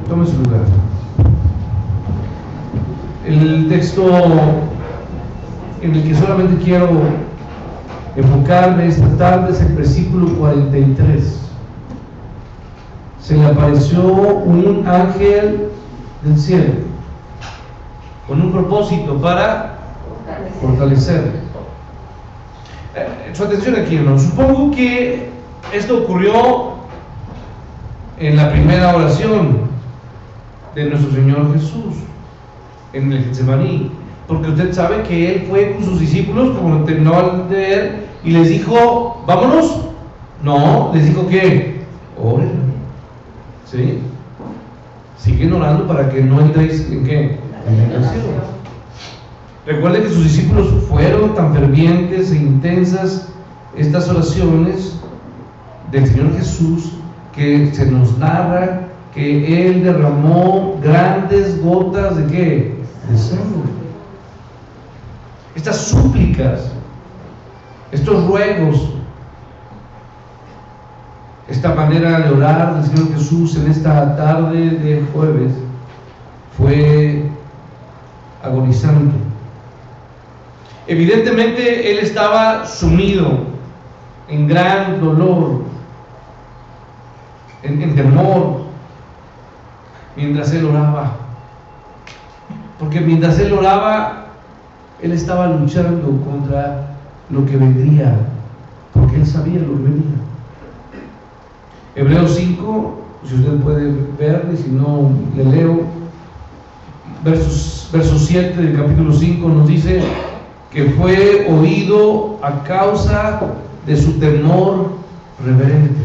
Tome su lugar. El texto en el que solamente quiero enfocarme esta tarde es el versículo 43. Se le apareció un ángel del cielo con un propósito para fortalecer. Su atención aquí, hermano. Supongo que esto ocurrió en la primera oración de nuestro Señor Jesús en el Getsemaní, porque usted sabe que Él fue con sus discípulos, como lo terminó de leer, y les dijo: vámonos. No, les dijo que oren, ¿sí? Siguen orando para que no entréis en ¿qué? En tentación. Recuerden que sus discípulos fueron tan fervientes e intensas estas oraciones del Señor Jesús, que se nos narra que Él derramó grandes gotas de ¿qué? De sangre. Estas súplicas, estos ruegos, esta manera de orar del Señor Jesús en esta tarde de jueves fue agonizante. Evidentemente Él estaba sumido en gran dolor, en temor, mientras Él oraba. Porque mientras Él oraba, Él estaba luchando contra lo que vendría, porque Él sabía lo que venía. Hebreos 5, si usted puede ver, y si no le leo, verso 7 del capítulo 5 nos dice que fue oído a causa de su temor reverente.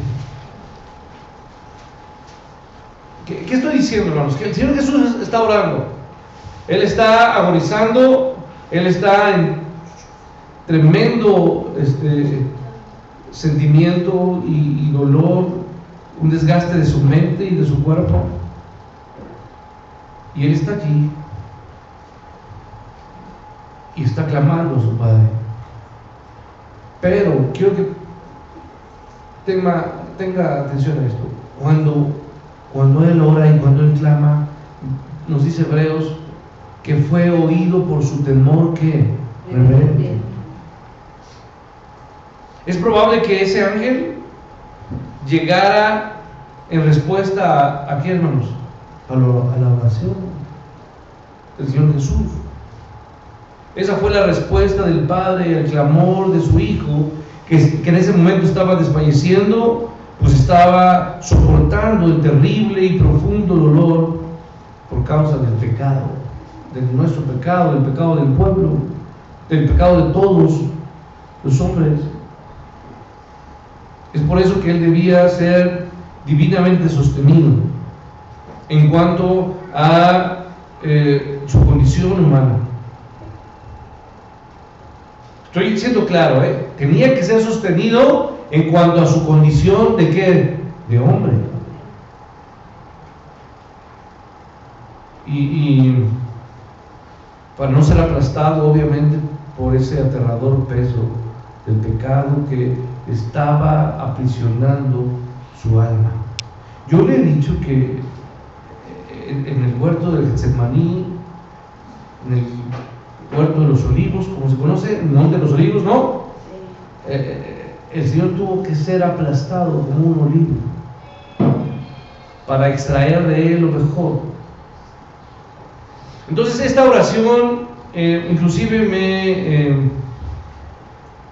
¿Qué estoy diciendo, hermanos? Que el Señor Jesús está orando, Él está agonizando, Él está en tremendo sentimiento y dolor, un desgaste de su mente y de su cuerpo, y Él está allí y está clamando a su Padre. Pero quiero que tenga atención a esto. Cuando Él ora y cuando Él clama, nos dice Hebreos que fue oído por su temor que reverente. Es probable que ese ángel llegara en respuesta ¿a qué, hermanos? A la oración del Señor Jesús. Esa fue la respuesta del Padre al clamor de su Hijo, que en ese momento estaba desfalleciendo, pues estaba soportando el terrible y profundo dolor por causa del pecado, de nuestro pecado, del pecado del pueblo, del pecado de todos los hombres. Es por eso que Él debía ser divinamente sostenido en cuanto a su condición humana. Estoy siendo claro, tenía que ser sostenido en cuanto a su condición de ¿qué? De hombre. Y para no ser aplastado, obviamente, por ese aterrador peso del pecado que estaba aprisionando su alma. Yo le he dicho que en el huerto del Getsemaní, en el huerto de los olivos, como se conoce, el monte de los olivos, ¿no? El Señor tuvo que ser aplastado como un olivo para extraer de Él lo mejor. Entonces esta oración inclusive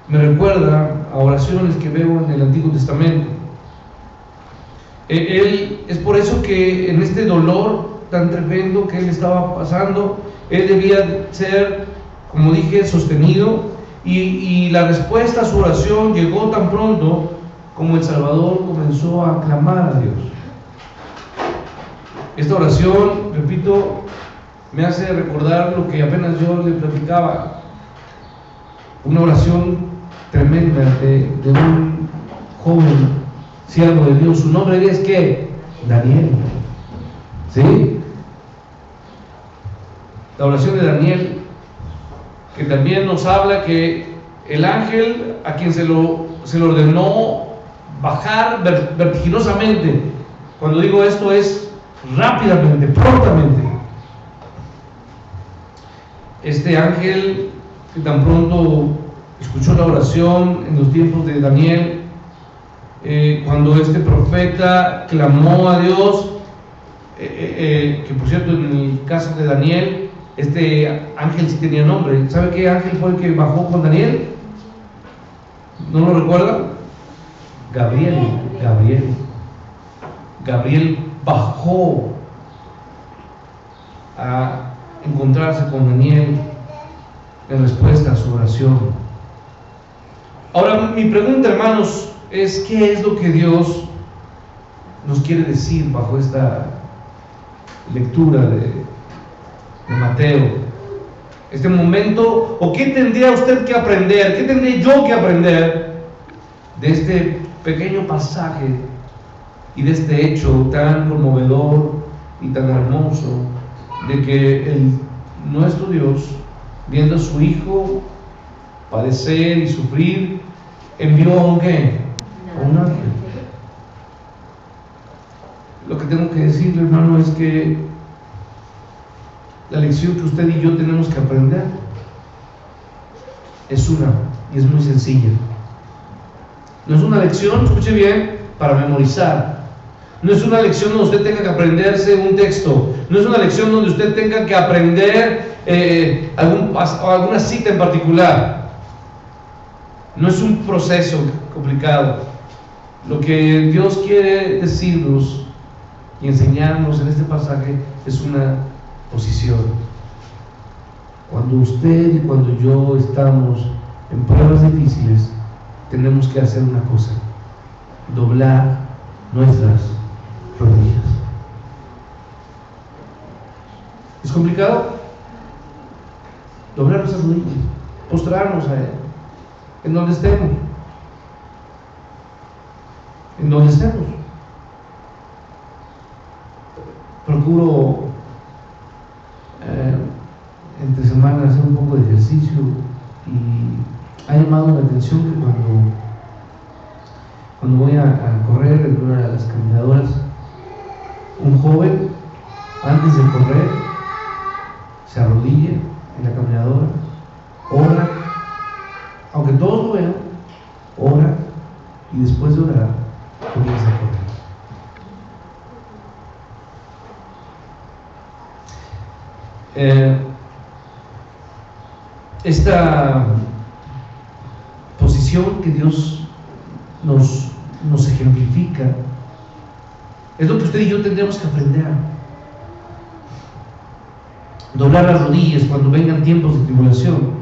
me recuerda a oraciones que veo en el Antiguo Testamento. Es por eso que en este dolor tan tremendo que Él estaba pasando, Él debía ser, como dije, sostenido, y la respuesta a su oración llegó tan pronto como el Salvador comenzó a clamar a Dios. Esta oración, repito, me hace recordar lo que apenas yo le platicaba, una oración tremenda de un joven siervo de Dios. Su nombre es ¿qué? Daniel. ¿Sí? La oración de Daniel, que también nos habla que el ángel a quien se le ordenó bajar vertiginosamente. Cuando digo esto es rápidamente, prontamente. Este ángel que tan pronto escuchó la oración en los tiempos de Daniel, cuando este profeta clamó a Dios, que por cierto en el caso de Daniel, este ángel sí tenía nombre. ¿Sabe qué ángel fue el que bajó con Daniel? ¿No lo recuerda? Gabriel bajó a encontrarse con Daniel en respuesta a su oración. Ahora, mi pregunta, hermanos, es: ¿qué es lo que Dios nos quiere decir bajo esta lectura de Mateo? Este momento, ¿o qué tendría usted que aprender? ¿Qué tendría yo que aprender de este pequeño pasaje y de este hecho tan conmovedor y tan hermoso de que nuestro Dios, viendo a su Hijo padecer y sufrir, envió a un ¿qué? A un ángel? Lo que tengo que decirle, hermano, es que la lección que usted y yo tenemos que aprender es una, y es muy sencilla. No es una lección, escuche bien, para memorizar. No es una lección donde usted tenga que aprenderse un texto. No es una lección donde usted tenga que aprender alguna cita en particular. No es un proceso complicado. Lo que Dios quiere decirnos y enseñarnos en este pasaje es una posición. Cuando usted y cuando yo estamos en pruebas difíciles, tenemos que hacer una cosa: doblar nuestras rodillas. ¿Es complicado? Doblar nuestras rodillas, postrarnos a Él, en donde estemos. En donde estemos. Procuro entre semanas hacer un poco de ejercicio, y ha llamado la atención que cuando voy a correr en una de las caminadoras, un joven, antes de correr, se arrodilla en la caminadora, ora, aunque todos lo vean, ora, y después de orar comienza a correr. Esta posición que Dios nos ejemplifica es lo que usted y yo tendremos que aprender. Doblar las rodillas cuando vengan tiempos de tribulación.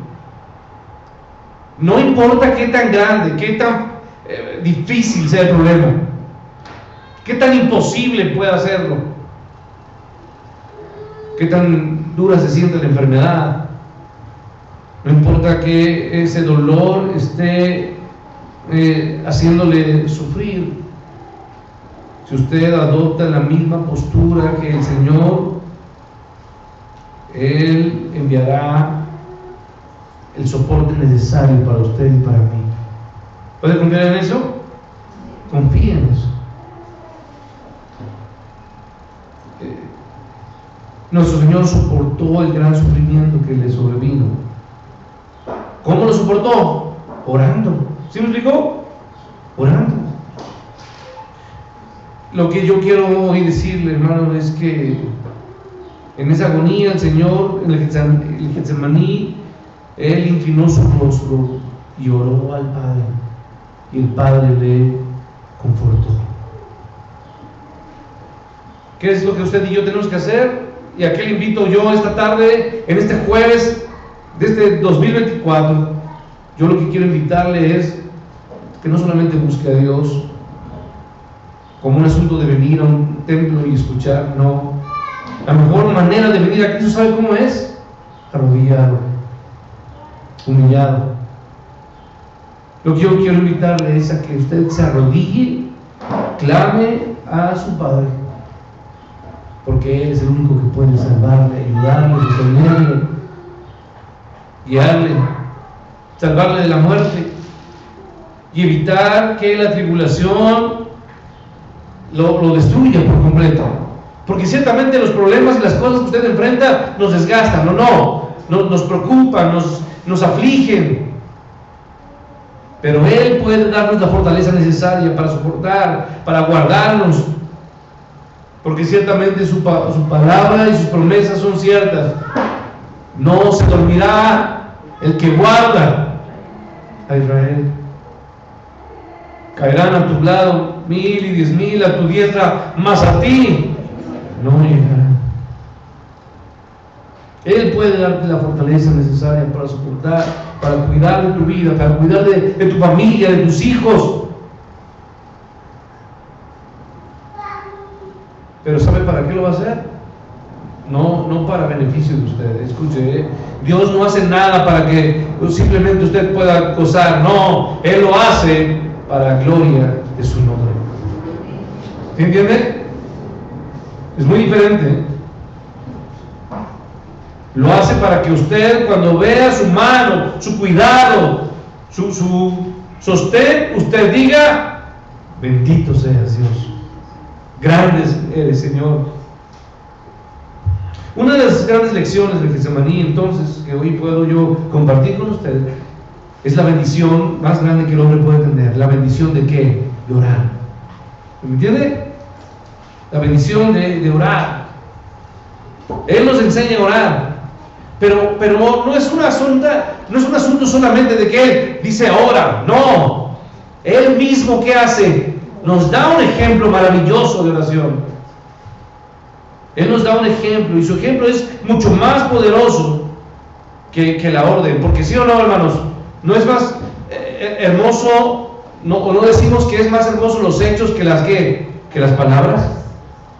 No importa qué tan grande, qué tan difícil sea el problema, qué tan imposible pueda hacerlo, qué tan dura se siente la enfermedad. No importa que ese dolor esté haciéndole sufrir. Si usted adopta la misma postura que el Señor, Él enviará el soporte necesario para usted y para mí. ¿Puede confiar en eso? Confíe en eso. Nuestro Señor soportó el gran sufrimiento que le sobrevino. ¿Cómo lo soportó? Orando. ¿Sí me explicó? Orando. Lo que yo quiero hoy decirle, hermano, es que en esa agonía el Señor, en el Getsemaní, Él inclinó su rostro y oró al Padre, y el Padre le confortó. ¿Qué es lo que usted y yo tenemos que hacer? Y a qué le invito yo esta tarde, en este jueves de este 2024. Yo lo que quiero invitarle es que no solamente busque a Dios como un asunto de venir a un templo y escuchar, no. La mejor manera de venir a Cristo, ¿sabe cómo es? Arrodillado, humillado. Lo que yo quiero invitarle es a que usted se arrodille, clame a su Padre, porque Él es el único que puede salvarle, ayudarle, sostenerle, guiarle, salvarle de la muerte y evitar que la tribulación lo destruya por completo. Porque ciertamente los problemas y las cosas que usted enfrenta nos desgastan, nos preocupan, nos afligen. Pero Él puede darnos la fortaleza necesaria para soportar, para guardarnos. Porque ciertamente su palabra y sus promesas son ciertas. No se dormirá el que guarda a Israel. Caerán a tu lado 1000 y 10,000 a tu diestra, mas a ti no llegarán. Él puede darte la fortaleza necesaria para soportar, para cuidar de tu vida, para cuidar de tu familia, de tus hijos. Pero ¿sabe para qué lo va a hacer? No para beneficio de usted. Escuche, Dios no hace nada para que simplemente usted pueda gozar. No, Él lo hace para gloria de su nombre. ¿Sí entiende? Es muy diferente. Lo hace para que usted, cuando vea su mano, su cuidado, su sostén, usted diga: bendito seas, Dios. Grande eres, Señor. Una de las grandes lecciones del Getsemaní, entonces, que hoy puedo yo compartir con usted, es la bendición más grande que el hombre puede tener. La bendición de ¿qué? De orar. ¿Me entiende? La bendición de orar. Él nos enseña a orar. Pero no es un asunto solamente de que Él dice ora. No. Él mismo, ¿qué hace? Nos da un ejemplo maravilloso de oración. Él nos da un ejemplo, y su ejemplo es mucho más poderoso que la orden. Porque sí o no, hermanos, no es más hermoso, o no decimos que es más hermoso los hechos que las palabras.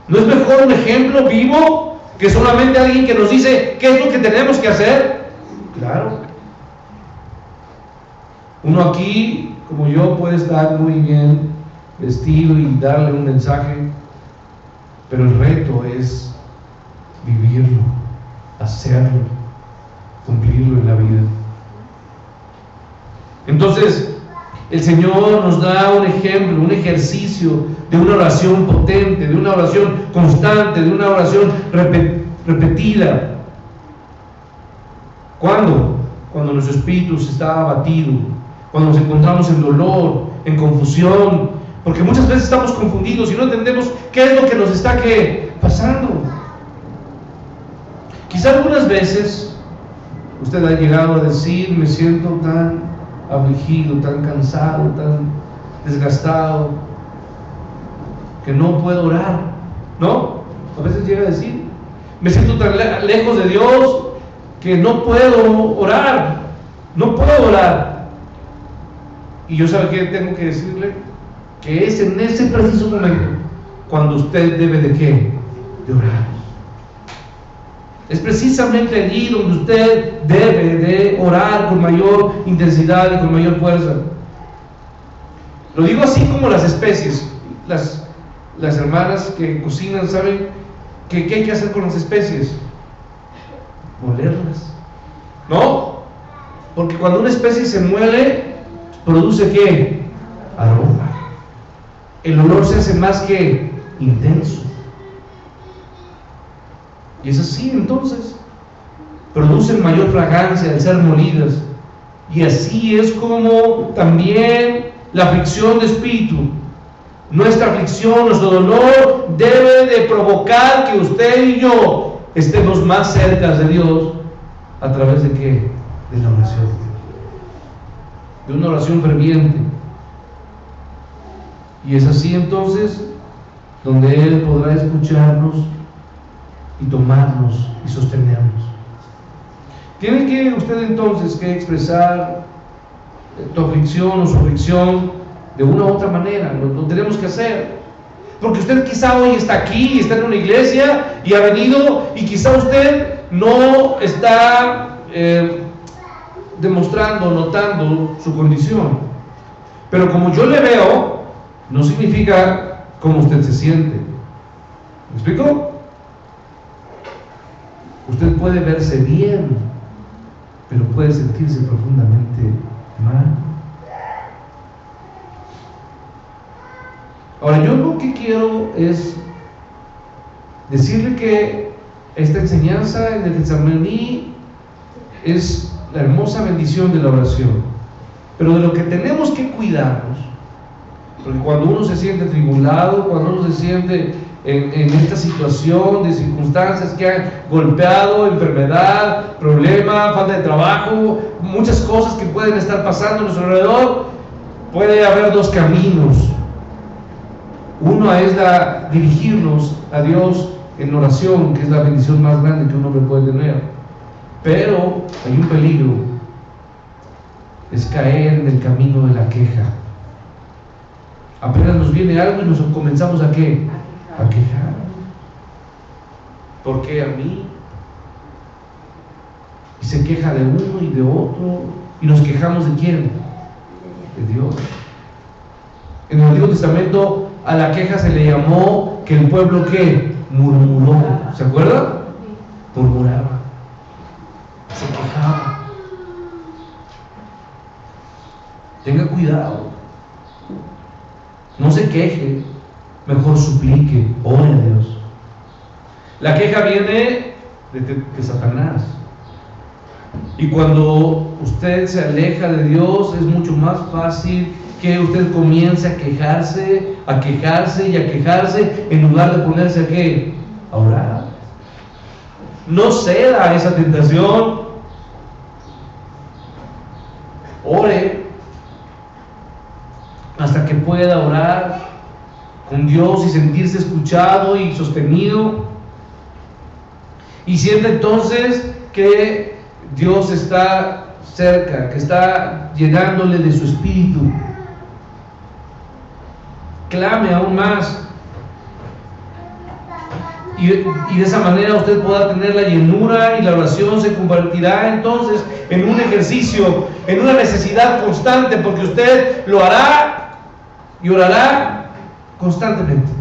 ¿No es mejor un ejemplo vivo que solamente alguien que nos dice qué es lo que tenemos que hacer? Claro. Uno aquí, como yo, puede estar muy bien vestido y darle un mensaje, pero el reto es vivirlo, hacerlo, cumplirlo en la vida. Entonces, el Señor nos da un ejemplo, un ejercicio de una oración potente, de una oración constante, de una oración repetida. ¿Cuándo? Cuando nuestro espíritu está abatido, cuando nos encontramos en dolor, en confusión, porque muchas veces estamos confundidos y no entendemos qué es lo que nos está pasando. Quizá algunas veces usted ha llegado a decir: me siento tan afligido, tan cansado, tan desgastado, que no puedo orar, ¿no? A veces llega a decir: me siento tan lejos de Dios que no puedo orar, no puedo orar. Y yo, ¿sabe qué tengo que decirle? Que es en ese preciso momento cuando usted debe de ¿qué? De orar. Es precisamente allí donde usted debe de orar con mayor intensidad y con mayor fuerza. Lo digo así como las especies. Las hermanas que cocinan saben que ¿qué hay que hacer con las especies? Molerlas, ¿no? Porque cuando una especie se muele, produce ¿qué? Aroma. El olor se hace más que intenso. Y es así, entonces producen mayor fragancia al ser molidas. Y así es como también la aflicción de espíritu, nuestra aflicción, nuestro dolor, debe de provocar que usted y yo estemos más cerca de Dios. ¿A través de qué? De la oración, de una oración ferviente. Y es así entonces donde Él podrá escucharnos y tomarnos y sostenernos. Tiene que usted entonces que expresar tu aflicción o su aflicción de una u otra manera. Lo tenemos que hacer, porque usted quizá hoy está aquí, está en una iglesia y ha venido, y quizá usted no está demostrando, notando su condición, pero como yo le veo, no significa cómo usted se siente. ¿Me explico? Usted puede verse bien, pero puede sentirse profundamente mal. Ahora, yo lo que quiero es decirle que esta enseñanza en el Getsemaní es la hermosa bendición de la oración, pero de lo que tenemos que cuidarnos, porque cuando uno se siente tribulado, cuando uno se siente en esta situación de circunstancias que han golpeado, enfermedad, problema, falta de trabajo, muchas cosas que pueden estar pasando a nuestro alrededor, puede haber dos caminos. Uno es dirigirnos a Dios en oración, que es la bendición más grande que un hombre puede tener, pero hay un peligro, es caer en el camino de la queja. Apenas nos viene algo y nos comenzamos ¿a qué? A quejar. ¿Por qué a mí? Y se queja de uno y de otro, y nos quejamos ¿de quién? De Dios. En el Antiguo Testamento a la queja se le llamó que el pueblo ¿qué? Murmuró. ¿Se acuerdan? Murmuraba, se quejaba. Tenga cuidado, no se queje, mejor suplique, ore a Dios. La queja viene de Satanás, y cuando usted se aleja de Dios es mucho más fácil que usted comience a quejarse y a quejarse, en lugar de ponerse ¿a qué? A orar. No ceda a esa tentación, ore hasta que pueda orar con Dios y sentirse escuchado y sostenido, y sienta entonces que Dios está cerca, que está llenándole de su espíritu. Clame aún más, y de esa manera usted podrá tener la llenura, y la oración se convertirá entonces en un ejercicio, en una necesidad constante, porque usted lo hará y orará constantemente,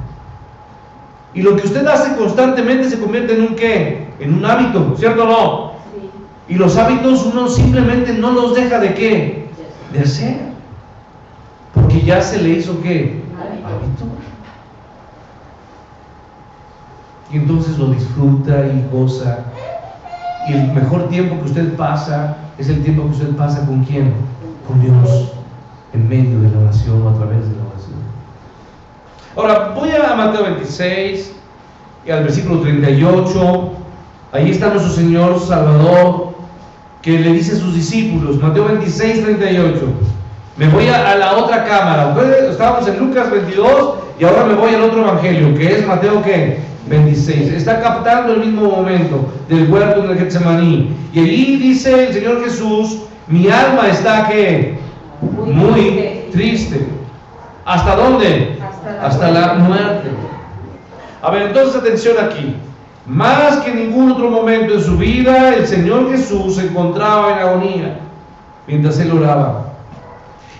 y lo que usted hace constantemente se convierte en un ¿qué? En un hábito, ¿cierto o no? Sí. Y los hábitos uno simplemente no los deja ¿de qué? De hacer, porque ya se le hizo ¿qué? Hábito. Y entonces lo disfruta y goza, y el mejor tiempo que usted pasa es el tiempo que usted pasa ¿con quién? Con Dios, en medio de la oración o a través de la oración. Ahora voy a Mateo 26 y al versículo 38. Ahí está nuestro Señor Salvador, que le dice a sus discípulos, Mateo 26, 38. Me voy a la otra cámara. Estábamos en Lucas 22 y ahora me voy al otro evangelio, que es Mateo ¿qué? 26. Está captando el mismo momento del huerto en el Getsemaní. Y allí dice el Señor Jesús, mi alma está ¿qué? Muy triste. ¿Hasta dónde? Hasta la muerte. A ver, entonces atención aquí. Más que en ningún otro momento en su vida, el Señor Jesús se encontraba en agonía mientras Él oraba.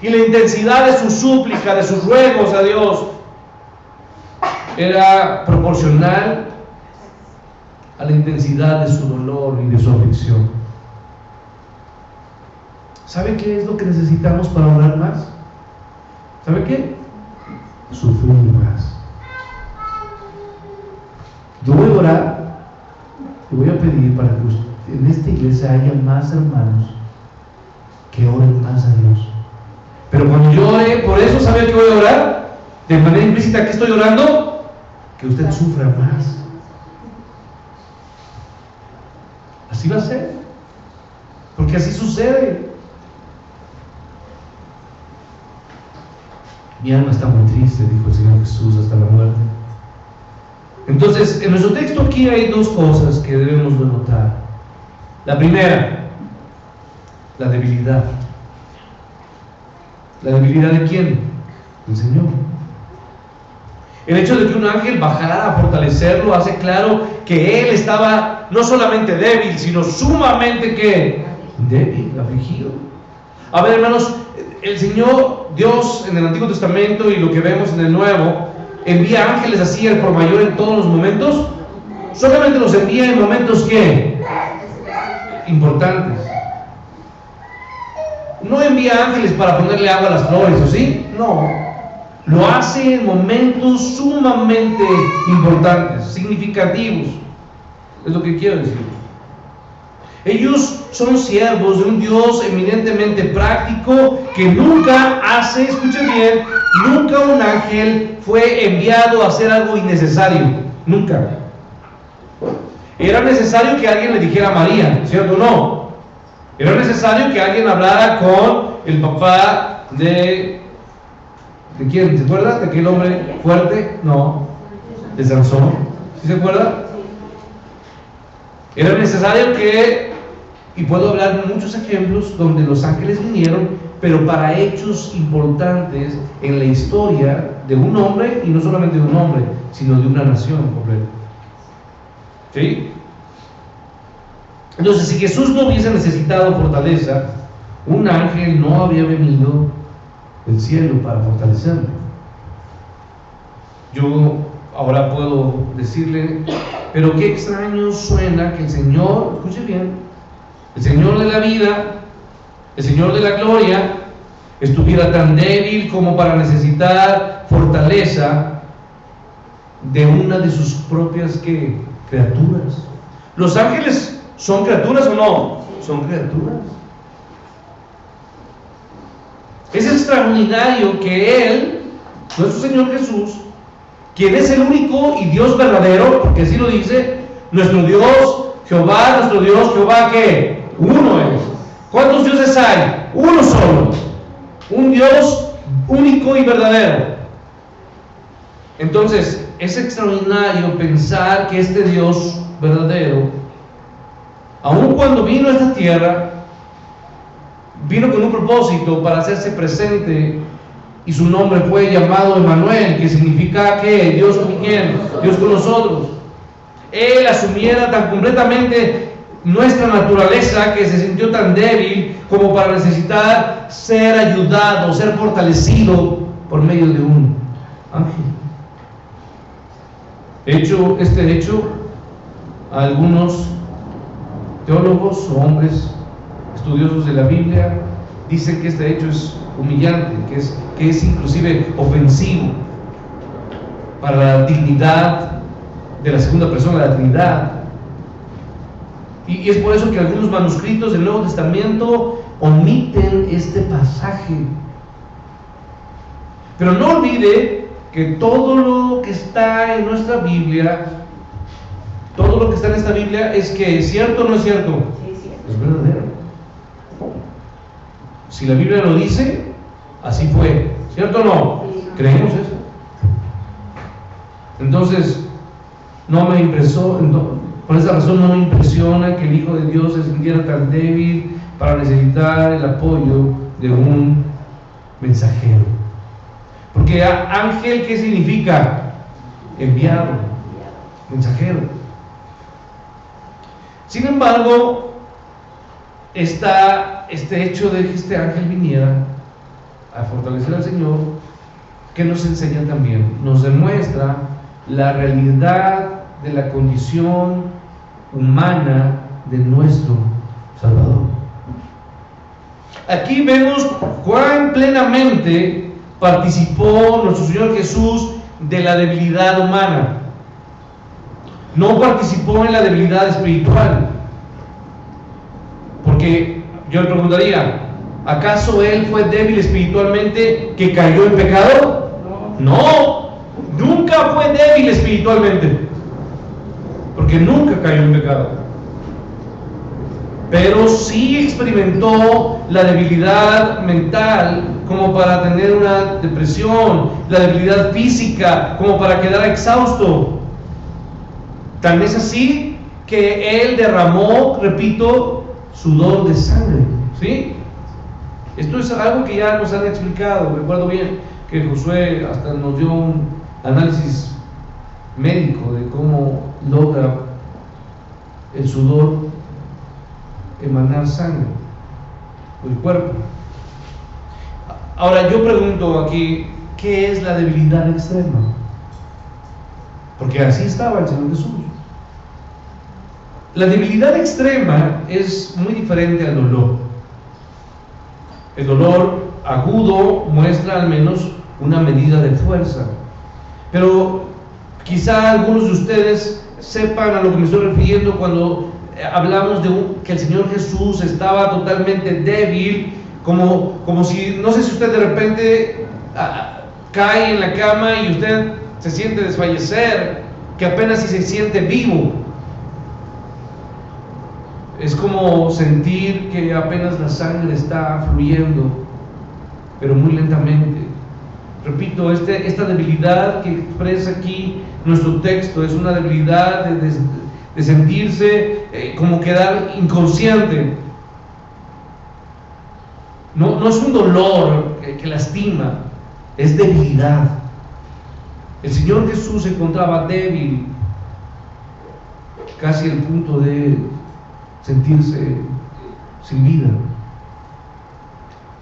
Y la intensidad de su súplica, de sus ruegos a Dios, era proporcional a la intensidad de su dolor y de su aflicción. ¿Sabe qué es lo que necesitamos para orar más? ¿Sabe qué? Sufrir más. Yo voy a orar y voy a pedir para que en esta iglesia haya más hermanos que oren más a Dios. Pero cuando yo ore, por eso, ¿sabe que voy a orar? De manera implícita, ¿qué estoy orando? Que usted sufra más. Así va a ser, porque así sucede. Mi alma está muy triste, dijo el Señor Jesús, hasta la muerte. Entonces, en nuestro texto aquí hay dos cosas que debemos de notar. La primera, la debilidad. ¿La debilidad de quién? Del Señor. El hecho de que un ángel bajara a fortalecerlo hace claro que él estaba no solamente débil, sino sumamente ¿qué? Débil, afligido. A ver, hermanos, el Señor Dios en el Antiguo Testamento y lo que vemos en el Nuevo, ¿envía ángeles así al por mayor en todos los momentos? Solamente los envía en momentos ¿qué? Importantes. No envía ángeles para ponerle agua a las flores, ¿o sí? No. Lo hace en momentos sumamente importantes, significativos. Es lo que quiero decir. Ellos son siervos de un Dios eminentemente práctico que nunca hace, escuchen bien, nunca un ángel fue enviado a hacer algo innecesario. Nunca. Era necesario que alguien le dijera a María, ¿cierto o no? Era necesario que alguien hablara con el papá ¿de quién? ¿Se acuerda? ¿De aquel hombre fuerte? No. ¿De Sansón? ¿Sí se acuerda? Era necesario que, y puedo hablar de muchos ejemplos donde los ángeles vinieron, pero para hechos importantes en la historia de un hombre, y no solamente de un hombre, sino de una nación completa. ¿Sí? Entonces, si Jesús no hubiese necesitado fortaleza, un ángel no habría venido del cielo para fortalecerlo. Yo ahora puedo decirle, pero qué extraño suena que el Señor, escuche bien, el Señor de la vida, el Señor de la gloria, estuviera tan débil como para necesitar fortaleza de una de sus propias criaturas. ¿Los ángeles son criaturas o no? Son criaturas. Es extraordinario que Él, nuestro Señor Jesús, quien es el único y Dios verdadero, porque así lo dice, nuestro Dios Jehová, ¿qué? Uno es. ¿Cuántos dioses hay? Uno solo. Un Dios único y verdadero. Entonces, es extraordinario pensar que este Dios verdadero, aun cuando vino a esta tierra, vino con un propósito para hacerse presente, y su nombre fue llamado Emmanuel, que significa que Dios con quién, Dios con nosotros. Él asumiera tan completamente nuestra naturaleza que se sintió tan débil como para necesitar ser ayudado, ser fortalecido por medio de un ángel. Este hecho, a algunos teólogos o hombres estudiosos de la Biblia dicen que este hecho es humillante, que es inclusive ofensivo para la dignidad de la segunda persona de la Trinidad. Y es por eso que algunos manuscritos del Nuevo Testamento omiten este pasaje. Pero no olvide que todo lo que está en nuestra Biblia, todo lo que está en esta Biblia es que ¿es cierto o no es cierto? Sí, sí. Es verdadero. Si la Biblia lo dice, así fue. ¿Cierto o no? Sí. ¿Creemos eso? Entonces, por esa razón no me impresiona que el Hijo de Dios se sintiera tan débil para necesitar el apoyo de un mensajero. Porque ángel, ¿qué significa? Enviado, mensajero. Sin embargo, está este hecho de que este ángel viniera a fortalecer al Señor, que nos enseña también, nos demuestra la realidad de la condición humana de nuestro Salvador. Aquí vemos cuán plenamente participó nuestro Señor Jesús de la debilidad humana. No participó en la debilidad espiritual. Porque yo le preguntaría, ¿acaso Él fue débil espiritualmente que cayó en pecado? No, nunca fue débil espiritualmente, porque nunca cayó en pecado. Pero sí experimentó la debilidad mental como para tener una depresión, la debilidad física como para quedar exhausto. Tal vez así que Él derramó, repito, sudor de sangre, ¿sí? Esto es algo que ya nos han explicado. Recuerdo bien que Josué hasta nos dio un análisis médico de cómo logra el sudor emanar sangre del cuerpo. Ahora yo pregunto aquí, ¿qué es la debilidad extrema? Porque así estaba el Señor Jesús. La debilidad extrema es muy diferente al dolor. El dolor agudo muestra al menos una medida de fuerza. Pero quizá algunos de ustedes sepan a lo que me estoy refiriendo cuando hablamos de que el Señor Jesús estaba totalmente débil, como si, no sé si usted de repente cae en la cama y usted se siente desfallecer, que apenas si se siente vivo. Es como sentir que apenas la sangre está fluyendo, pero muy lentamente. Repito, esta debilidad que expresa aquí nuestro texto es una debilidad de sentirse como quedar inconsciente. No es un dolor que lastima, es debilidad. El Señor Jesús se encontraba débil, casi al punto de sentirse sin vida.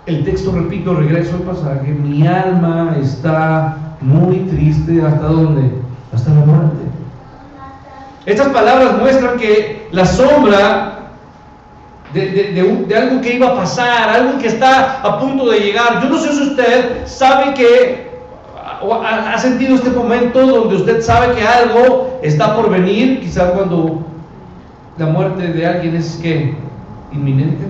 El texto, repito, regreso al pasaje: mi alma está muy triste. ¿Hasta dónde? Hasta la muerte. Estas palabras muestran que la sombra de algo que iba a pasar, algo que está a punto de llegar. Yo no sé si usted sabe que ha sentido este momento donde usted sabe que algo está por venir, quizás cuando la muerte de alguien es que inminente,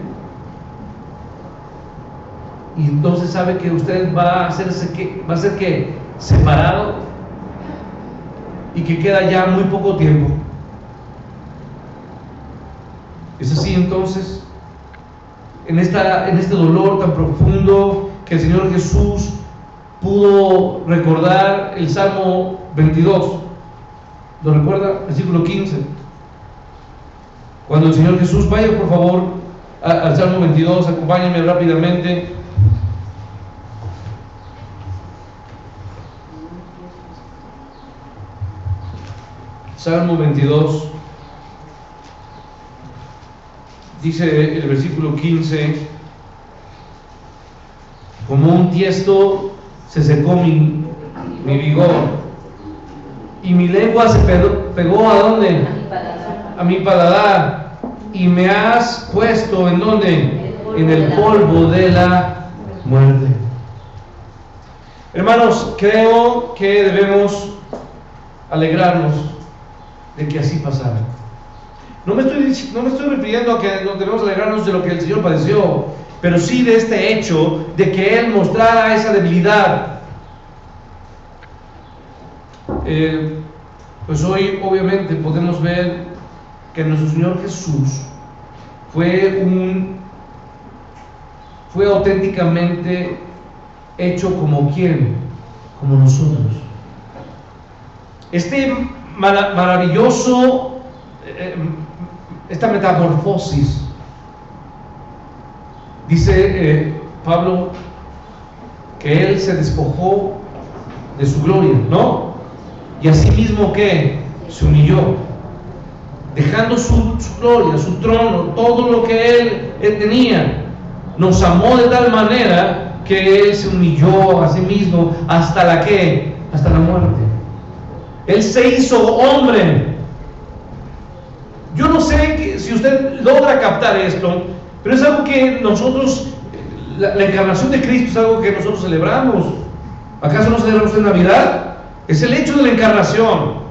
y entonces sabe que usted va a ser que separado y que queda ya muy poco tiempo. Es así entonces, en este dolor tan profundo, que el Señor Jesús pudo recordar el Salmo 22. ¿Lo recuerda? Versículo 15. Cuando el Señor Jesús, vaya por favor al Salmo 22, acompáñenme rápidamente. Salmo 22, dice el versículo 15: como un tiesto se secó mi vigor, y mi lengua se pegó ¿a dónde? A mi paladar, y me has puesto ¿en dónde? En el polvo de la muerte. Hermanos, creo que debemos alegrarnos de que así pasara. No me estoy refiriendo a que nos debemos alegrarnos de lo que el Señor padeció, pero sí de este hecho de que Él mostrara esa debilidad. Pues hoy obviamente podemos ver que nuestro Señor Jesús fue auténticamente hecho como ¿quién? Como nosotros. Esta metamorfosis, dice Pablo, que Él se despojó de su gloria, ¿no? Y asimismo que se humilló, dejando su gloria, su trono, todo lo que Él tenía. Nos amó de tal manera que Él se humilló a sí mismo hasta la muerte. Él se hizo hombre. Yo no sé si usted logra captar esto, pero es algo que nosotros, la encarnación de Cristo es algo que nosotros celebramos. ¿Acaso no celebramos en Navidad? Es el hecho de la encarnación.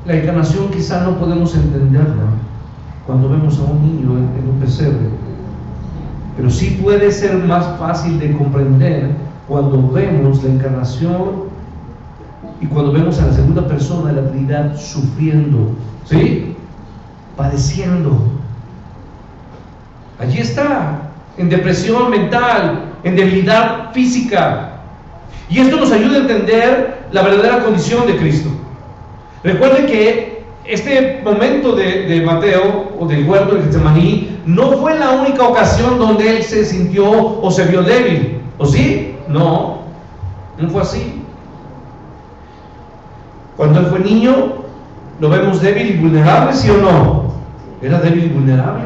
La encarnación quizá no podemos entenderla cuando vemos a un niño en un pesebre, pero sí puede ser más fácil de comprender cuando vemos la encarnación y cuando vemos a la segunda persona de la Trinidad sufriendo, ¿sí? Padeciendo. Allí está, en depresión mental, en debilidad física. Y esto nos ayuda a entender la verdadera condición de Cristo. Recuerden que este momento de Mateo, o del huerto de Getsemaní, no fue la única ocasión donde Él se sintió o se vio débil, ¿o sí? No fue así. Cuando Él fue niño, lo vemos débil y vulnerable, ¿sí o no? Era débil y vulnerable.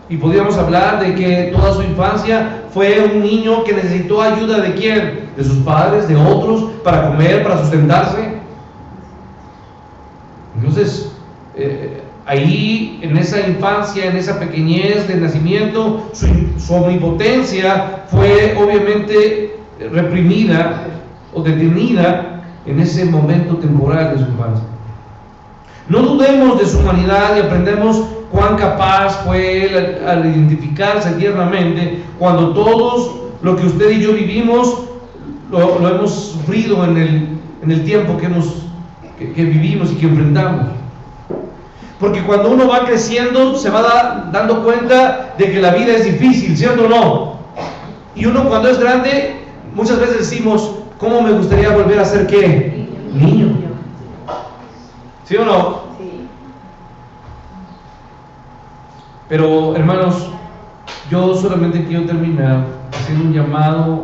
Y podríamos hablar de que toda su infancia fue un niño que necesitó ayuda ¿de quién? De sus padres, de otros, para comer, para sustentarse. Entonces, ahí en esa infancia, en esa pequeñez de nacimiento, su omnipotencia fue obviamente reprimida o detenida en ese momento temporal de su infancia. No dudemos de su humanidad y aprendemos cuán capaz fue él al identificarse tiernamente cuando todos lo que usted y yo vivimos lo hemos sufrido en el tiempo que vivimos y que enfrentamos. Porque cuando uno va creciendo se va dando cuenta de que la vida es difícil, ¿cierto o no? Y uno cuando es grande muchas veces decimos, ¿cómo me gustaría volver a ser qué? Niño. ¿Sí o no? Sí. Pero hermanos, yo solamente quiero terminar haciendo un llamado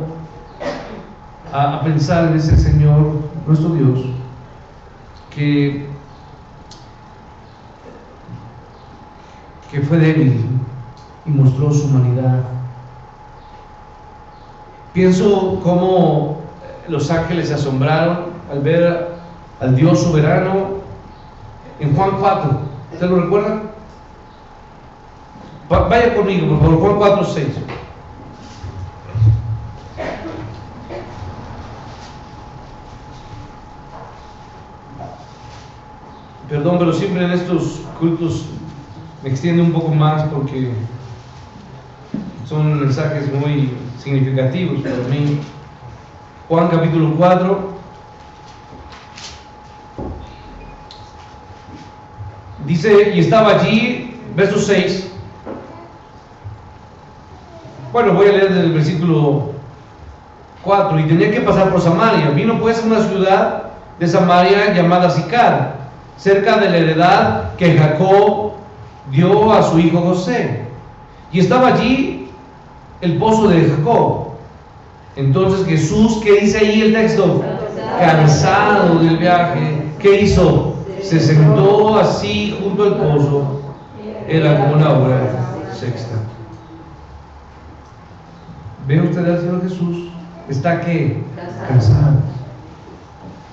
a pensar en ese Señor, nuestro Dios, que fue débil y mostró su humanidad. Pienso cómo los ángeles se asombraron al ver al Dios soberano en Juan 4. ¿Ustedes lo recuerdan? Vaya conmigo, por favor, Juan 4, 6. Perdón, pero siempre en estos cultos me extiendo un poco más porque son mensajes muy significativos para mí. Juan capítulo 4. Dice, y estaba allí, verso 6. Bueno, voy a leer desde el versículo 4. Y tenía que pasar por Samaria. Vino pues a una ciudad de Samaria llamada Sicar, cerca de la heredad que Jacob dio a su hijo José. Y estaba allí el pozo de Jacob. Entonces Jesús, ¿qué dice ahí el texto? Cansado del viaje, ¿qué hizo? Se sentó así junto al pozo. Era como una hora sexta. ¿Ve usted al Señor Jesús? ¿Está qué? Cansado.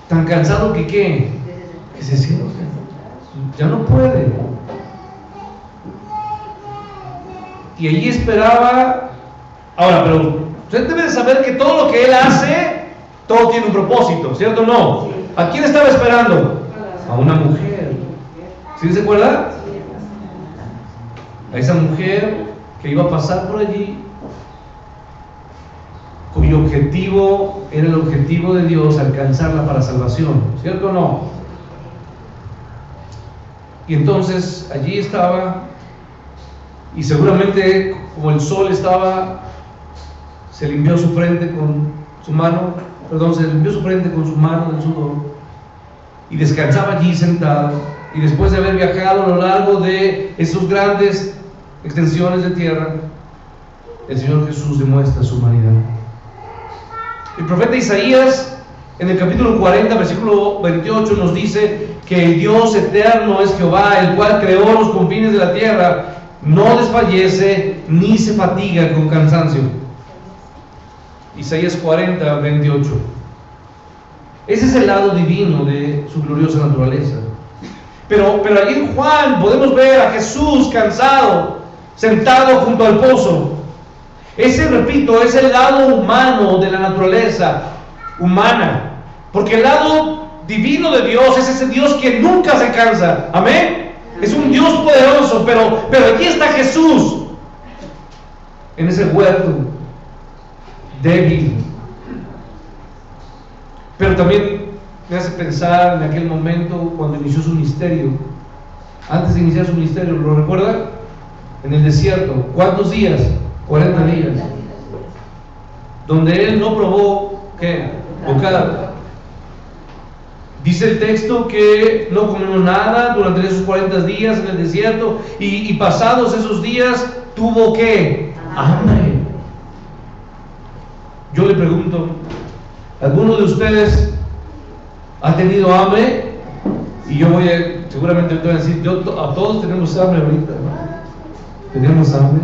Tan cansado que ¿qué? Que se siente. Ya no puede. Y allí esperaba. Ahora, pero usted debe de saber que todo lo que Él hace, todo tiene un propósito, ¿cierto o no? ¿A quién estaba esperando? A una mujer. ¿Sí se acuerda? A esa mujer que iba a pasar por allí, cuyo objetivo era el objetivo de Dios, alcanzarla para salvación, ¿cierto o no? Y entonces allí estaba, y seguramente como el sol estaba, se limpió su frente con su mano, se limpió su frente con su mano del sudor, y descansaba allí sentado, y después de haber viajado a lo largo de esas grandes extensiones de tierra, el Señor Jesús demuestra su humanidad. El profeta Isaías, en el capítulo 40, versículo 28, nos dice que el Dios eterno es Jehová, el cual creó los confines de la tierra, no desfallece ni se fatiga con cansancio. Isaías 40, 28. Ese es el lado divino de su gloriosa naturaleza. Pero allí en Juan podemos ver a Jesús cansado, sentado junto al pozo. Ese, repito, es el lado humano de la naturaleza humana. Porque el lado divino de Dios es ese Dios que nunca se cansa. Amén. Es un Dios poderoso, pero aquí está Jesús en ese huerto, débil. Pero también me hace pensar en aquel momento cuando inició su ministerio. Antes de iniciar su ministerio, ¿lo recuerda? En el desierto. ¿Cuántos días? 40 días. Donde él no probó, ¿qué? Bocado. Dice el texto que no comió nada durante esos 40 días en el desierto, y pasados esos días tuvo ¿qué? Hambre. Yo le pregunto, ¿alguno de ustedes ha tenido hambre? Y yo seguramente te voy a decir, a todos tenemos hambre ahorita, ¿no? Tenemos hambre.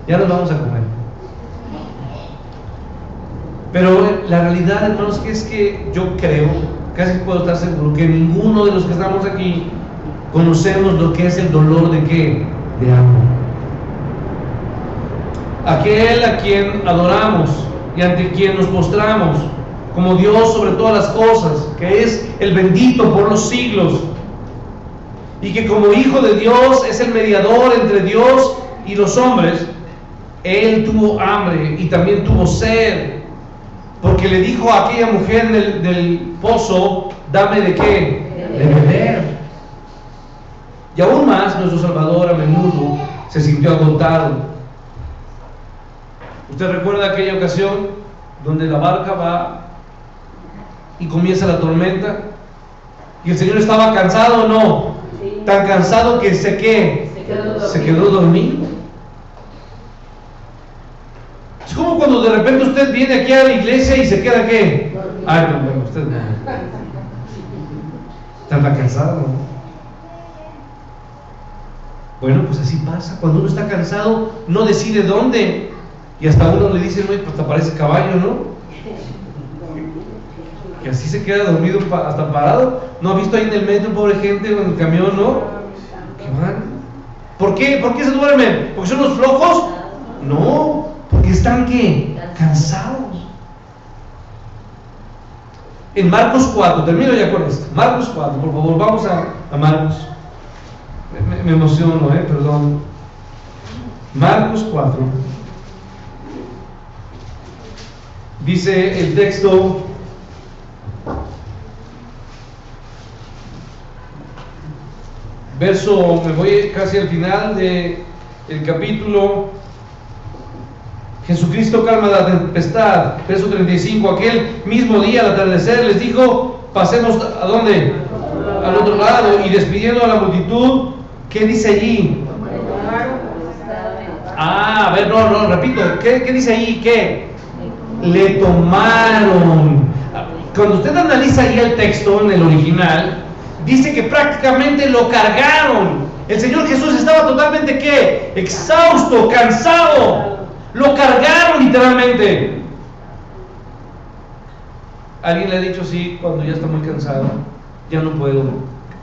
Ya nos vamos a comer. Pero la realidad, hermanos, que es que yo creo, casi puedo estar seguro, que ninguno de los que estamos aquí conocemos lo que es el dolor de ¿qué? De amor. Aquel a quien adoramos y ante quien nos postramos como Dios sobre todas las cosas, que es el bendito por los siglos, y que como Hijo de Dios es el mediador entre Dios y los hombres. Él tuvo hambre y también tuvo sed, porque le dijo a aquella mujer del pozo: dame de qué, de beber. Y aún más, nuestro Salvador a menudo se sintió agotado. ¿Usted recuerda aquella ocasión donde la barca va y comienza la tormenta? Y el Señor estaba cansado, ¿o no? Sí. Tan cansado que se quedó dormido. Es como cuando de repente usted viene aquí a la iglesia y se queda ¿qué? Ay, no, bueno, usted no. Está cansado, ¿no? Bueno, pues así pasa. Cuando uno está cansado, no decide dónde. Y hasta uno le dice: oye, pues te parece caballo, ¿no? Que así se queda dormido hasta parado. ¿No ha visto ahí en el metro, pobre gente, en el camión, no? ¿Qué van? ¿Por qué? ¿Por qué se duermen? ¿Porque son los flojos? No, porque están ¿qué? Cansados. En Marcos 4, termino ya con esto. Marcos 4, por favor, vamos a Marcos. Me emociono, perdón. Marcos 4. Dice el texto: me voy casi al final del capítulo. Jesucristo calma la tempestad. Verso 35. Aquel mismo día al atardecer les dijo: pasemos ¿a dónde? Al otro lado. Y despidiendo a la multitud, ¿qué dice allí? A ver, no, repito. ¿Qué dice allí? ¿Qué? Le tomaron. Cuando usted analiza ahí el texto en el original, dice que prácticamente lo cargaron. El Señor Jesús estaba totalmente ¿qué? Exhausto, cansado. Lo cargaron literalmente. ¿Alguien le ha dicho así cuando ya está muy cansado? Ya no puedo,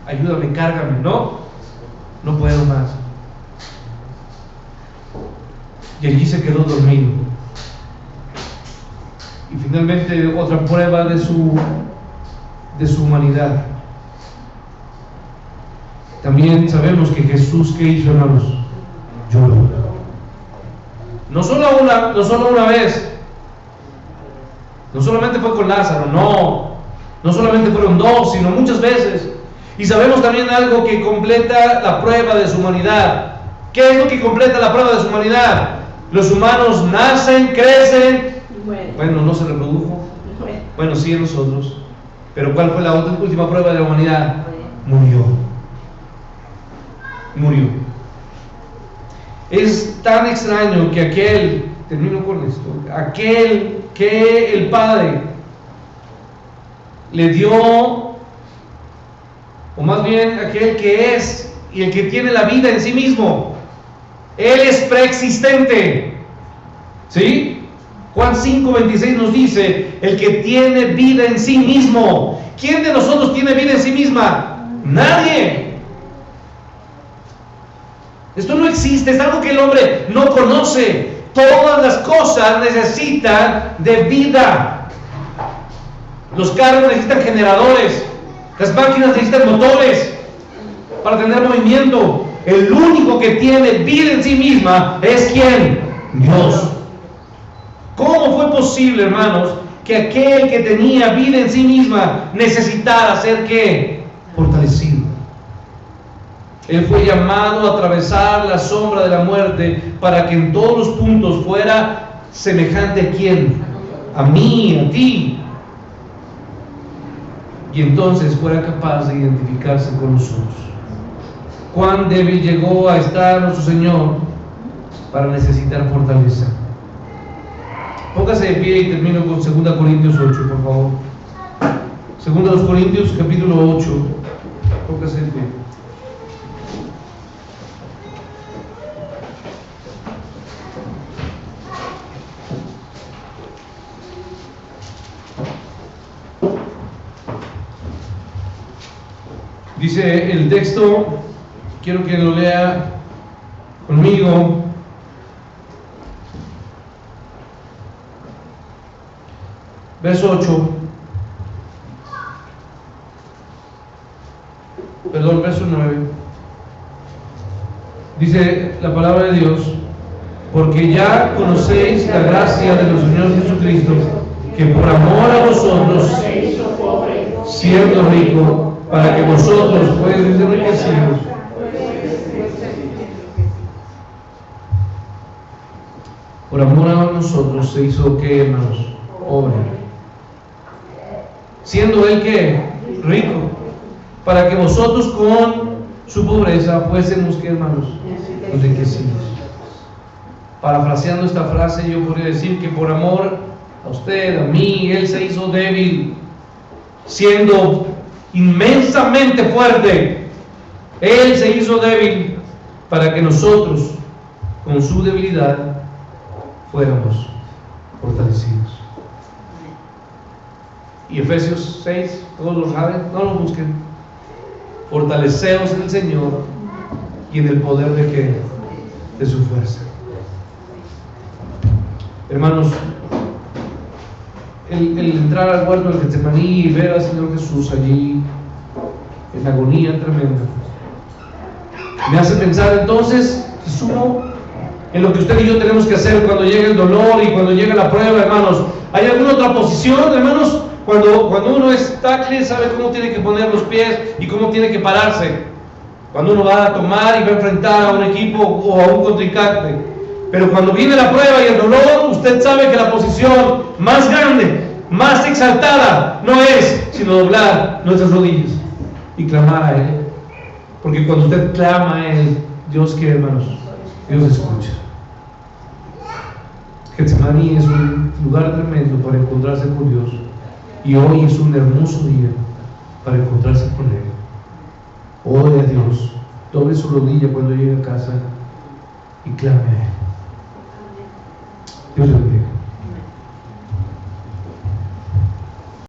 ayúdame, cárgame. No puedo más. Y allí se quedó dormido. Y finalmente otra prueba de su humanidad. También sabemos que Jesús, ¿qué hizo, hermanos? Lloró. No solo una vez. No solamente fue con Lázaro, no solamente fueron dos, sino muchas veces. Y sabemos también algo que completa la prueba de su humanidad. ¿Qué es lo que completa la prueba de su humanidad? Los humanos nacen, crecen. Bueno, no se reprodujo. Bueno, sí, en nosotros. Pero ¿cuál fue la última prueba de la humanidad? Murió. Es tan extraño que termino con esto, aquel que el Padre le dio, o más bien aquel que es y el que tiene la vida en sí mismo, Él es preexistente. ¿Sí? Juan 5:26 nos dice: el que tiene vida en sí mismo. ¿Quién de nosotros tiene vida en sí misma? Nadie. Esto no existe, es algo que el hombre no conoce. Todas las cosas necesitan de vida. Los carros necesitan generadores, las máquinas necesitan motores para tener movimiento. El único que tiene vida en sí misma es ¿quién? Dios. ¿Cómo fue posible, hermanos, que aquel que tenía vida en sí misma necesitara ser ¿qué? Fortalecido? Él fue llamado a atravesar la sombra de la muerte para que en todos los puntos fuera semejante a ¿quién? A mí, a ti. Y entonces fuera capaz de identificarse con nosotros. Cuán débil llegó a estar nuestro Señor para necesitar fortaleza. Póngase de pie y termino con 2 Corintios 8, por favor. 2 Corintios capítulo 8. Póngase de pie. Dice el texto, quiero que lo lea conmigo. Verso 8. Perdón, verso 9. Dice la palabra de Dios: porque ya conocéis la gracia de nuestro Señor Jesucristo, que por amor a vosotros, siendo rico, para que vosotros fueseis enriquecidos. Por amor a nosotros se hizo, ¿qué, hermanos? Pobre. Siendo Él, ¿qué? Rico. Para que vosotros con su pobreza fuésemos, ¿qué, hermanos? Enriquecidos. Parafraseando esta frase, yo podría decir que por amor a usted, a mí, Él se hizo débil, siendo inmensamente fuerte. Él se hizo débil para que nosotros, con su debilidad, fuéramos fortalecidos. Y Efesios 6, todos lo saben, no lo busquen. Fortaleceos en el Señor y en el poder de ¿qué? De su fuerza. Hermanos, el entrar al huerto del Getsemaní y ver al Señor Jesús allí en agonía tremenda me hace pensar entonces, sumo en lo que usted y yo tenemos que hacer cuando llegue el dolor y cuando llegue la prueba, hermanos. ¿Hay alguna otra posición, hermanos? Cuando uno es tackle, sabe cómo tiene que poner los pies y cómo tiene que pararse. Cuando uno va a tomar y va a enfrentar a un equipo o a un contrincante. Pero cuando viene la prueba y el dolor, usted sabe que la posición más grande, más exaltada, no es sino doblar nuestras rodillas y clamar a Él. Porque cuando usted clama a Él, Dios quiere, hermanos, Dios escucha. Getsemaní es un lugar tremendo para encontrarse con Dios, y hoy es un hermoso día para encontrarse con Él. Ore a Dios, doble su rodilla cuando llegue a casa y clame a Él. Dios le bendiga.